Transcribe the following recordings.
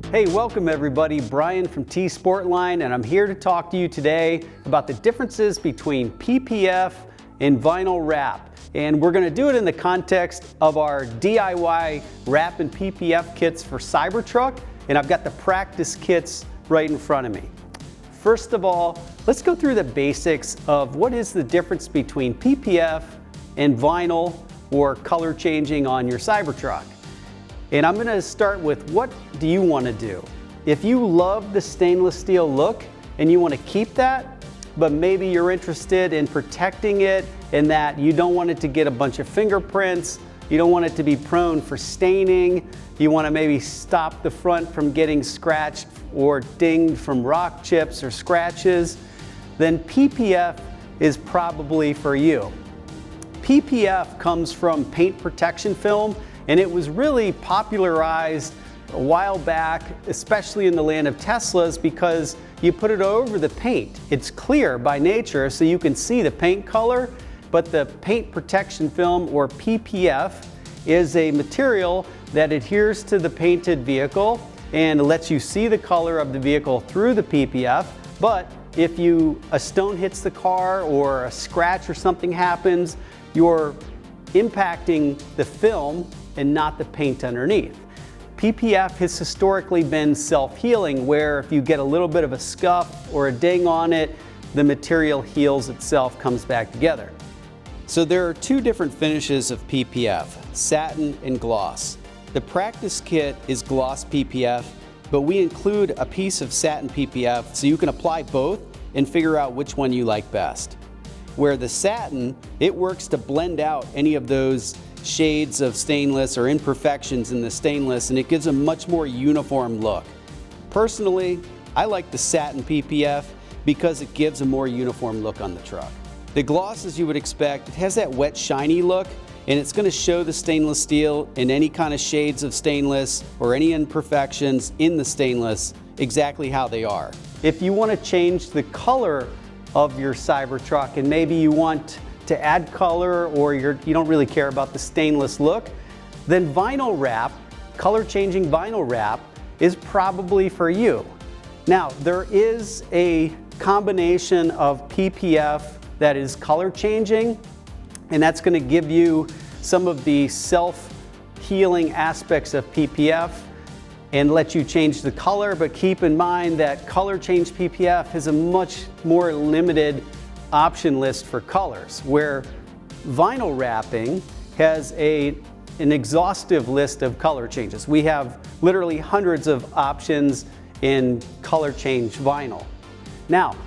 Hey, welcome everybody. Brian from T-Sportline, and I'm here to talk to you today about the differences between PPF and vinyl wrap. And we're going to do it in the context of our DIY wrap and PPF kits for Cybertruck, and I've got the practice kits right in front of me. First of all, let's go through the basics of what is the difference between PPF and vinyl or color changing on your Cybertruck. And I'm going to start with, what do you want to do? If you love the stainless steel look and you want to keep that, but maybe you're interested in protecting it and that you don't want it to get a bunch of fingerprints, you don't want it to be prone for staining, you want to maybe stop the front from getting scratched or dinged from rock chips or scratches, then PPF is probably for you. PPF comes from paint protection film, and it was really popularized a while back, especially in the land of Teslas, because you put it over the paint. It's clear by nature, so you can see the paint color, but the paint protection film, or PPF, is a material that adheres to the painted vehicle and lets you see the color of the vehicle through the PPF. But if a stone hits the car or a scratch or something happens, you're impacting the film and not the paint underneath. PPF has historically been self-healing, where if you get a little bit of a scuff or a ding on it, the material heals itself, comes back together. So there are two different finishes of PPF, satin and gloss. The practice kit is gloss PPF, but we include a piece of satin PPF so you can apply both and figure out which one you like best. Where the satin, it works to blend out any of those shades of stainless or imperfections in the stainless, and it gives a much more uniform look. Personally, I like the satin PPF because it gives a more uniform look on the truck. The gloss, as you would expect, it has that wet, shiny look, and it's going to show the stainless steel and any kind of shades of stainless or any imperfections in the stainless exactly how they are. If you want to change the color of your Cybertruck and maybe you want to add color, or you don't really care about the stainless look, then vinyl wrap, color changing vinyl wrap, is probably for you. Now, there is a combination of PPF that is color changing, and that's going to give you some of the self-healing aspects of PPF and let you change the color, but keep in mind that color change PPF has a much more limited option list for colors, where vinyl wrapping has an exhaustive list of color changes. We have literally hundreds of options in color change vinyl. Now,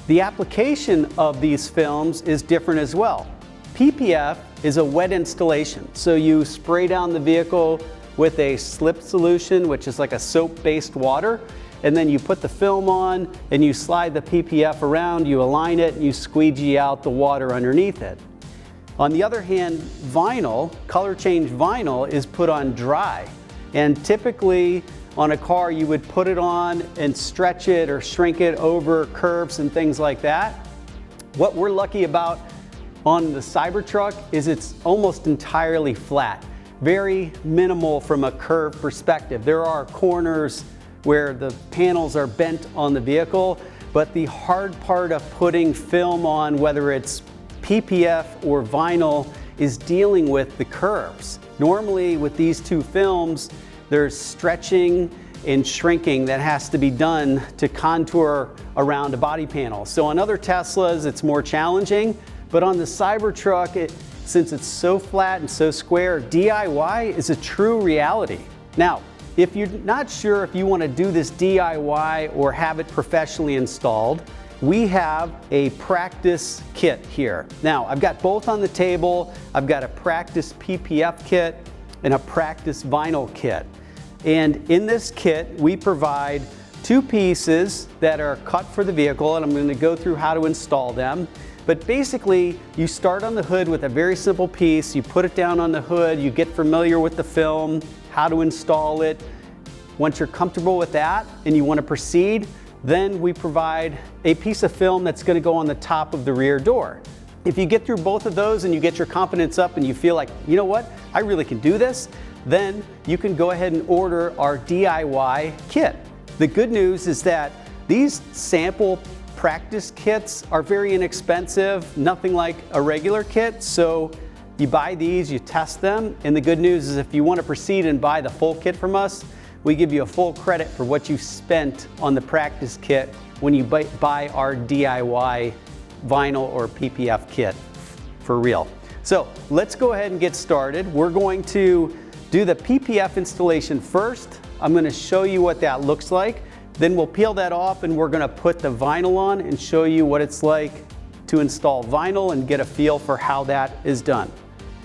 the application of these films is different as well. PPF is a wet installation, so you spray down the vehicle with a slip solution, which is like a soap-based water, and then you put the film on and you slide the PPF around, you align it, and you squeegee out the water underneath it. On the other hand, vinyl, color change vinyl, is put on dry. And typically on a car you would put it on and stretch it or shrink it over curves and things like that. What we're lucky about on the Cybertruck is it's almost entirely flat. Very minimal from a curve perspective. There are corners where the panels are bent on the vehicle, but the hard part of putting film on, whether it's PPF or vinyl, is dealing with the curves. Normally with these two films, there's stretching and shrinking that has to be done to contour around a body panel. So on other Teslas, it's more challenging, but on the Cybertruck, since it's so flat and so square, DIY is a true reality. Now, if you're not sure if you want to do this DIY or have it professionally installed, we have a practice kit here. Now, I've got both on the table. I've got a practice PPF kit and a practice vinyl kit. And in this kit, we provide two pieces that are cut for the vehicle, and I'm going to go through how to install them. But basically, you start on the hood with a very simple piece, you put it down on the hood, you get familiar with the film, how to install it. Once you're comfortable with that and you want to proceed, then we provide a piece of film that's going to go on the top of the rear door. If you get through both of those and you get your confidence up and you feel like, you know what, I really can do this, then you can go ahead and order our DIY kit. The good news is that these sample practice kits are very inexpensive, nothing like a regular kit. So you buy these, you test them, and the good news is if you want to proceed and buy the full kit from us, we give you a full credit for what you spent on the practice kit when you buy our DIY vinyl or PPF kit for real. So let's go ahead and get started. We're going to do the PPF installation first. I'm going to show you what that looks like. Then we'll peel that off and we're going to put the vinyl on and show you what it's like to install vinyl and get a feel for how that is done.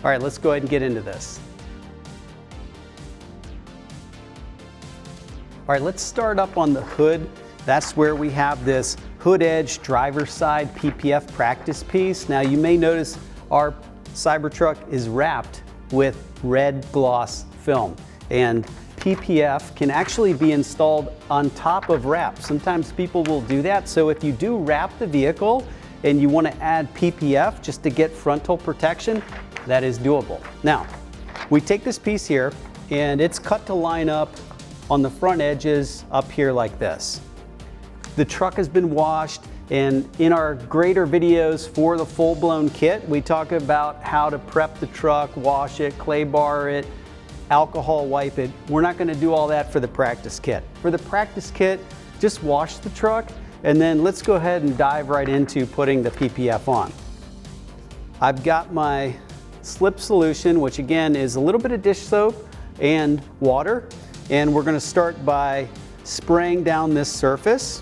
All right, let's go ahead and get into this. All right, let's start up on the hood. That's where we have this hood edge driver's side PPF practice piece. Now you may notice our Cybertruck is wrapped with red gloss film, and PPF can actually be installed on top of wrap. Sometimes people will do that. So if you do wrap the vehicle and you want to add PPF just to get frontal protection, that is doable. Now, we take this piece here and it's cut to line up on the front edges up here like this. The truck has been washed, and in our greater videos for the full-blown kit, we talk about how to prep the truck, wash it, clay bar it, alcohol wipe it. We're not going to do all that for the practice kit. For the practice kit, just wash the truck, and then let's go ahead and dive right into putting the PPF on. I've got my slip solution, which again is a little bit of dish soap and water, and we're going to start by spraying down this surface.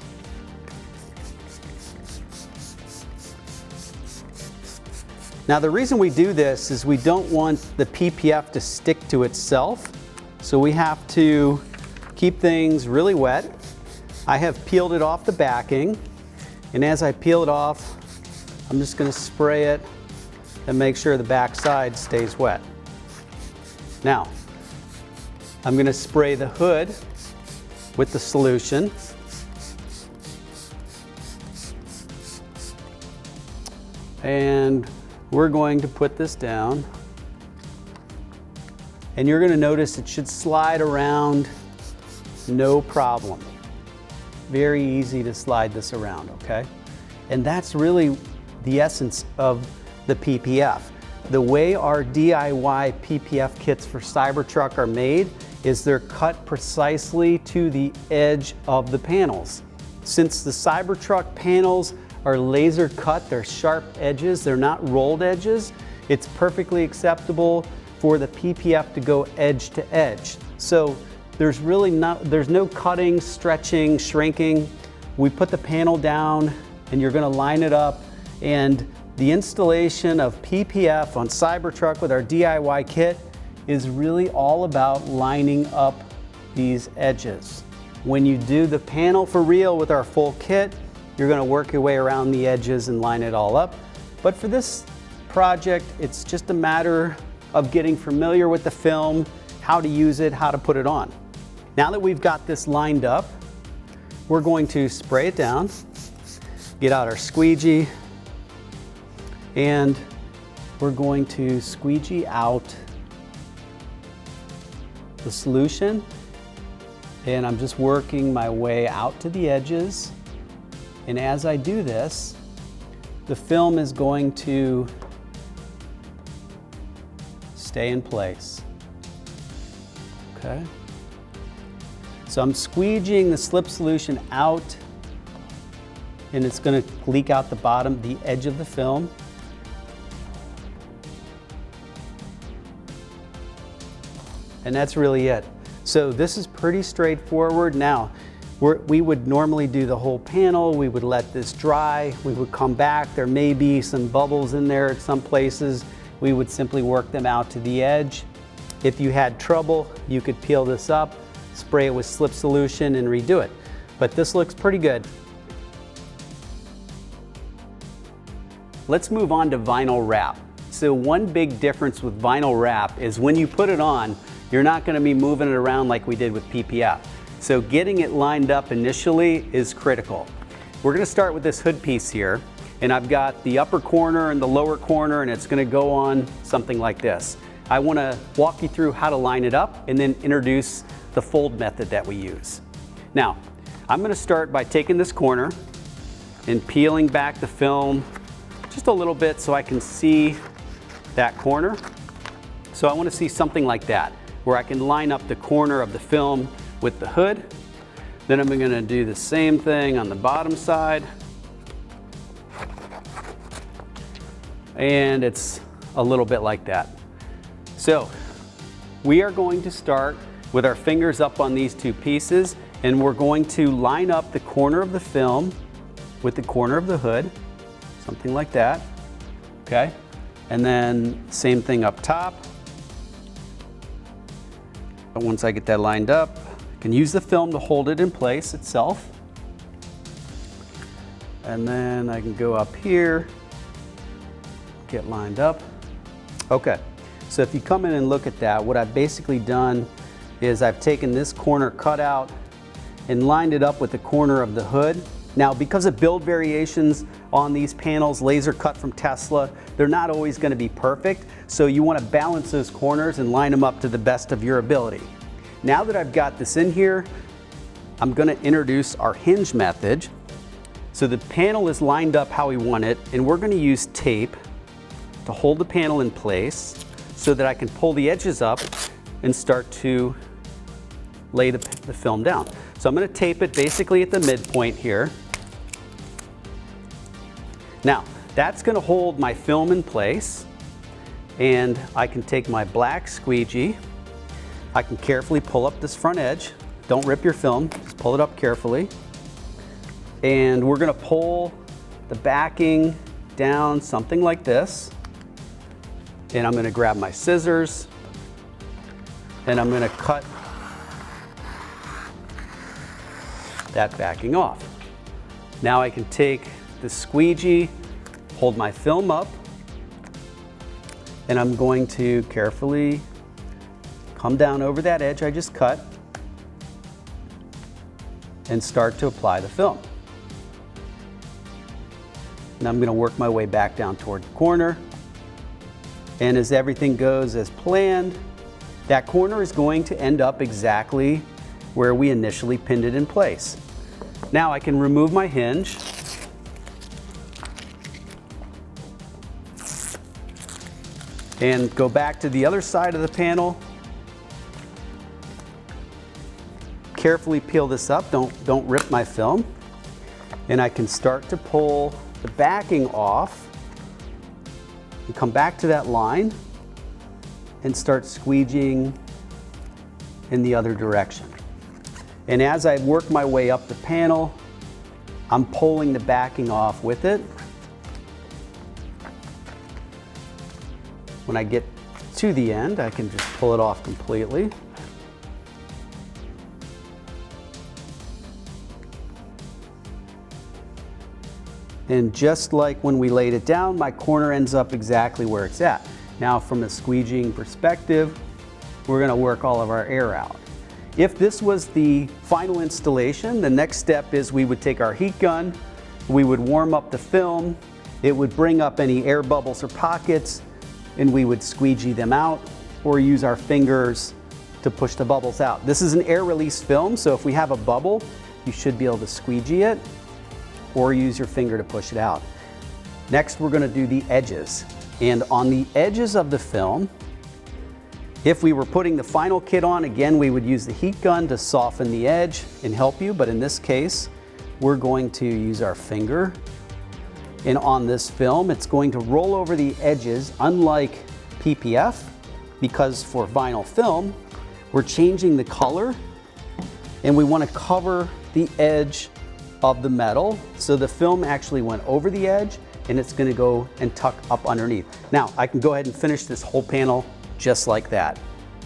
Now the reason we do this is we don't want the PPF to stick to itself, so we have to keep things really wet. I have peeled it off the backing, and as I peel it off, I'm just going to spray it and make sure the back side stays wet. Now, I'm going to spray the hood with the solution. And we're going to put this down, and you're going to notice it should slide around no problem. Very easy to slide this around, okay? And that's really the essence of the PPF. The way our DIY PPF kits for Cybertruck are made is they're cut precisely to the edge of the panels. Since the Cybertruck panels are laser cut, they're sharp edges, they're not rolled edges, it's perfectly acceptable for the PPF to go edge to edge. So there's no cutting, stretching, shrinking. We put the panel down and you're going to line it up, and the installation of PPF on Cybertruck with our DIY kit is really all about lining up these edges. When you do the panel for real with our full kit, you're going to work your way around the edges and line it all up. But for this project, it's just a matter of getting familiar with the film, how to use it, how to put it on. Now that we've got this lined up, we're going to spray it down, get out our squeegee, and we're going to squeegee out the solution. And I'm just working my way out to the edges. And as I do this, the film is going to stay in place. Okay? So I'm squeegeeing the slip solution out, and it's going to leak out the bottom, the edge of the film. And that's really it. So this is pretty straightforward. Now, we would normally do the whole panel, we would let this dry, we would come back, there may be some bubbles in there at some places, we would simply work them out to the edge. If you had trouble, you could peel this up, spray it with slip solution and redo it. But this looks pretty good. Let's move on to vinyl wrap. So one big difference with vinyl wrap is when you put it on, you're not going to be moving it around like we did with PPF. So getting it lined up initially is critical. We're going to start with this hood piece here, and I've got the upper corner and the lower corner, and it's going to go on something like this. I want to walk you through how to line it up and then introduce the fold method that we use. Now, I'm going to start by taking this corner and peeling back the film just a little bit so I can see that corner. So I want to see something like that, where I can line up the corner of the film with the hood. Then I'm going to do the same thing on the bottom side. And it's a little bit like that. So we are going to start with our fingers up on these two pieces, and we're going to line up the corner of the film with the corner of the hood, something like that, okay? And then same thing up top. Once I get that lined up, I can use the film to hold it in place itself. And then I can go up here, get lined up. Okay, so if you come in and look at that, what I've basically done is I've taken this corner cutout and lined it up with the corner of the hood. Now, because of build variations on these panels, laser cut from Tesla, they're not always going to be perfect, so you want to balance those corners and line them up to the best of your ability. Now that I've got this in here, I'm going to introduce our hinge method. So the panel is lined up how we want it, and we're going to use tape to hold the panel in place so that I can pull the edges up and start to lay the film down. So I'm going to tape it basically at the midpoint here. Now, that's going to hold my film in place, and I can take my black squeegee. I can carefully pull up this front edge. Don't rip your film, just pull it up carefully. And we're going to pull the backing down something like this. And I'm going to grab my scissors, and I'm going to cut that backing off. Now I can take the squeegee, hold my film up, and I'm going to carefully come down over that edge I just cut and start to apply the film. And I'm going to work my way back down toward the corner. And as everything goes as planned, that corner is going to end up exactly where we initially pinned it in place. Now I can remove my hinge. And go back to the other side of the panel. Carefully peel this up, don't rip my film. And I can start to pull the backing off and come back to that line and start squeegeeing in the other direction. And as I work my way up the panel, I'm pulling the backing off with it. When I get to the end, I can just pull it off completely. And just like when we laid it down, my corner ends up exactly where it's at. Now from a squeegeeing perspective, we're going to work all of our air out. If this was the final installation, the next step is we would take our heat gun, we would warm up the film, it would bring up any air bubbles or pockets, and we would squeegee them out or use our fingers to push the bubbles out. This is an air release film, so if we have a bubble, you should be able to squeegee it or use your finger to push it out. Next, we're going to do the edges. And on the edges of the film, if we were putting the final kit on, again, we would use the heat gun to soften the edge and help you, but in this case, we're going to use our finger. And on this film, it's going to roll over the edges, unlike PPF, because for vinyl film, we're changing the color and we want to cover the edge of the metal. So the film actually went over the edge and it's going to go and tuck up underneath. Now, I can go ahead and finish this whole panel just like that.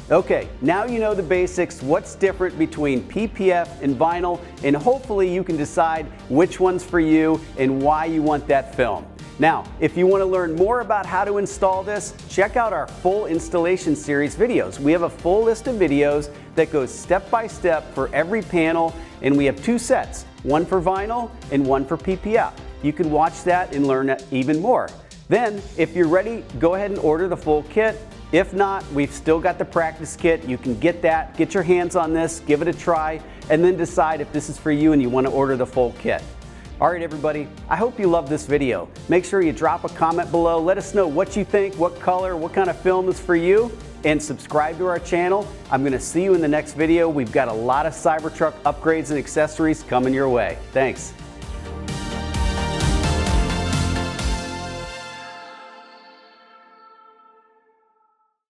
Okay, now you know the basics, what's different between PPF and vinyl, and hopefully you can decide which one's for you and why you want that film. Now, if you want to learn more about how to install this, check out our full installation series videos. We have a full list of videos that goes step by step for every panel, and we have two sets, one for vinyl and one for PPF. you can watch that and learn even more. Then, if you're ready, go ahead and order the full kit. If not, we've still got the practice kit. You can get that, get your hands on this, give it a try, and then decide if this is for you and you want to order the full kit. All right, everybody, I hope you loved this video. Make sure you drop a comment below. Let us know what you think, what color, what kind of film is for you, and subscribe to our channel. I'm going to see you in the next video. We've got a lot of Cybertruck upgrades and accessories coming your way. Thanks.